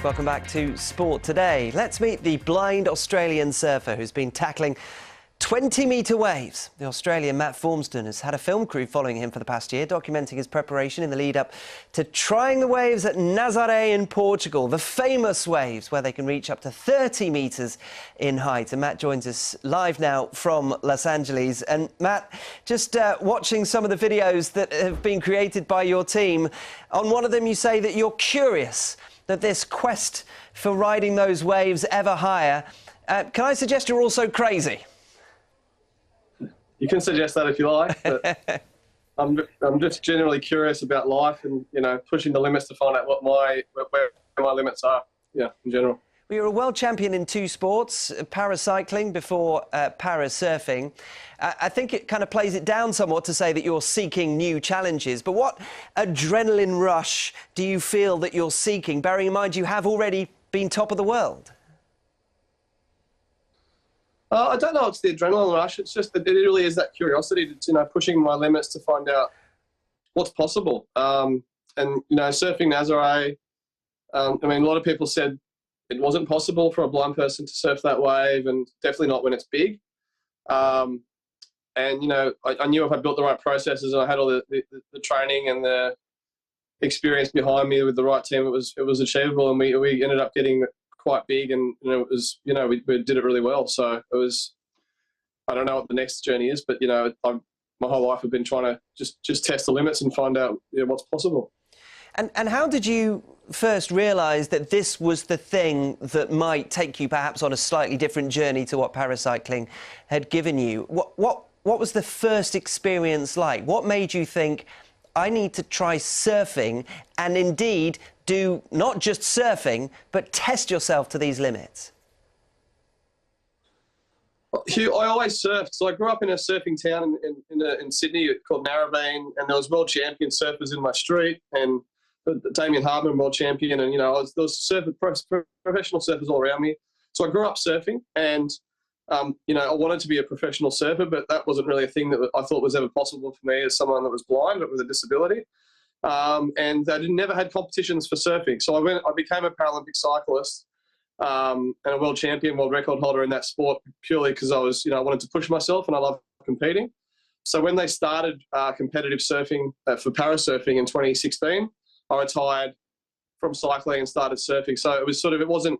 Welcome back to Sport Today. Let's meet the blind Australian surfer who's been tackling 20-metre waves. The Australian Matt Formston has had a film crew following him for the past year, documenting his preparation in the lead-up to trying the waves at Nazaré in Portugal, the famous waves where they can reach up to 30 metres in height. And Matt joins us live now from Los Angeles. And Matt, just watching some of the videos that have been created by your team, on one of them you say that you're curious that this quest for riding those waves ever higher, can I suggest you're also crazy? You can suggest that if you like, but I'm just generally curious about life and, you know, pushing the limits to find out where my limits are, in general. Well, you're a world champion in two sports, paracycling before parasurfing. I think it kind of plays it down somewhat to say that you're seeking new challenges. But what adrenaline rush do you feel that you're seeking, bearing in mind you have already been top of the world? I don't know. It's the adrenaline rush. It's just that it really is that curiosity to, pushing my limits to find out what's possible. And, surfing Nazaré, a lot of people said it wasn't possible for a blind person to surf that wave, and definitely not when it's big. I knew if I built the right processes and I had all the training and the experience behind me with the right team, it was achievable, and we ended up getting quite big, and it was, we did it really well. So it was, I don't know what the next journey is, but my whole life I've been trying to just test the limits and find out what's possible. And how did you first realise that this was the thing that might take you perhaps on a slightly different journey to what paracycling had given you? What was the first experience like? What made you think, I need to try surfing and indeed do not just surfing, but test yourself to these limits? Hugh, I always surfed. So I grew up in a surfing town in Sydney called Narrabeen, and there was world champion surfers in my street, and Damien Hardman, world champion, and there was professional surfers all around me. So I grew up surfing, and I wanted to be a professional surfer, but that wasn't really a thing that I thought was ever possible for me as someone that was blind but with a disability. And I never had competitions for surfing. So I became a Paralympic cyclist and a world champion, world record holder in that sport, purely because I was, I wanted to push myself and I love competing. So when they started competitive surfing for parasurfing in 2016, I retired from cycling and started surfing. So it was it wasn't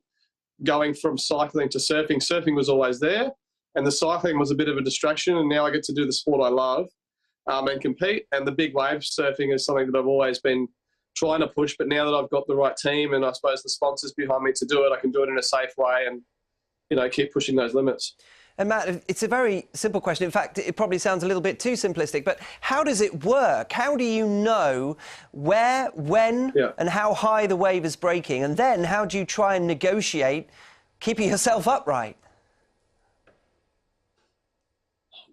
going from cycling to surfing. Surfing was always there, and the cycling was a bit of a distraction, and now I get to do the sport I love and compete. And the big wave surfing is something that I've always been trying to push, but now that I've got the right team and I suppose the sponsors behind me to do it, I can do it in a safe way and, keep pushing those limits. And Matt, it's a very simple question. In fact, it probably sounds a little bit too simplistic, but how does it work? How do you know where, when, and how high the wave is breaking? And then how do you try and negotiate keeping yourself upright?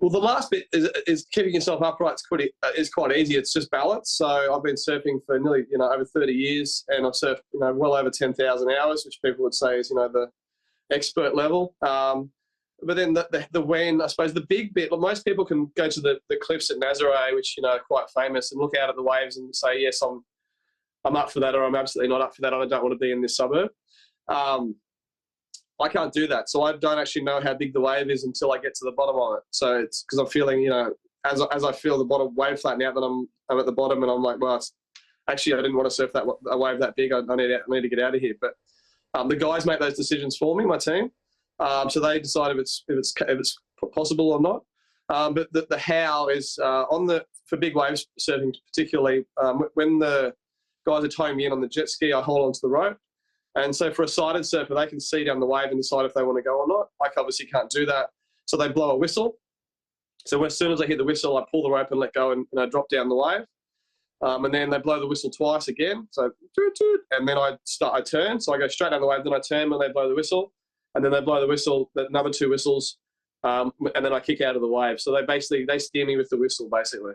Well, the last bit is keeping yourself upright is quite easy. It's just balance. So I've been surfing for nearly, over 30 years, and I've surfed, well over 10,000 hours, which people would say is, the expert level. But then the when, I suppose the big bit, most people can go to the cliffs at Nazaré, which, are quite famous, and look out at the waves and say, yes, I'm up for that, or I'm absolutely not up for that. I don't want to be in this suburb. I can't do that. So I don't actually know how big the wave is until I get to the bottom of it. So it's because I'm feeling, as I feel the bottom wave flatten out, that I'm at the bottom, and I'm like, well, actually, I didn't want to surf a wave that big. I need to get out of here. But the guys make those decisions for me, my team. So they decide if it's possible or not. But the how is for big waves surfing particularly, when the guys are towing me in on the jet ski, I hold onto the rope. And so for a sighted surfer, they can see down the wave and decide if they want to go or not. I obviously can't do that. So they blow a whistle. So as soon as I hear the whistle, I pull the rope and let go and drop down the wave. And then they blow the whistle twice again. So toot, toot, and then I turn. So I go straight down the wave, then I turn when they blow the whistle. And then they blow the whistle, another two whistles, and then I kick out of the wave. So they steer me with the whistle, basically.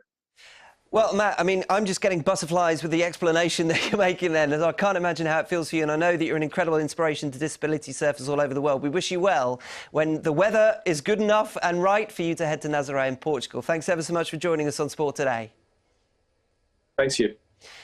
Well, Matt, I'm just getting butterflies with the explanation that you're making then, as I can't imagine how it feels for you, and I know that you're an incredible inspiration to disability surfers all over the world. We wish you well when the weather is good enough and right for you to head to Nazaré in Portugal. Thanks ever so much for joining us on Sport Today. Thanks, you.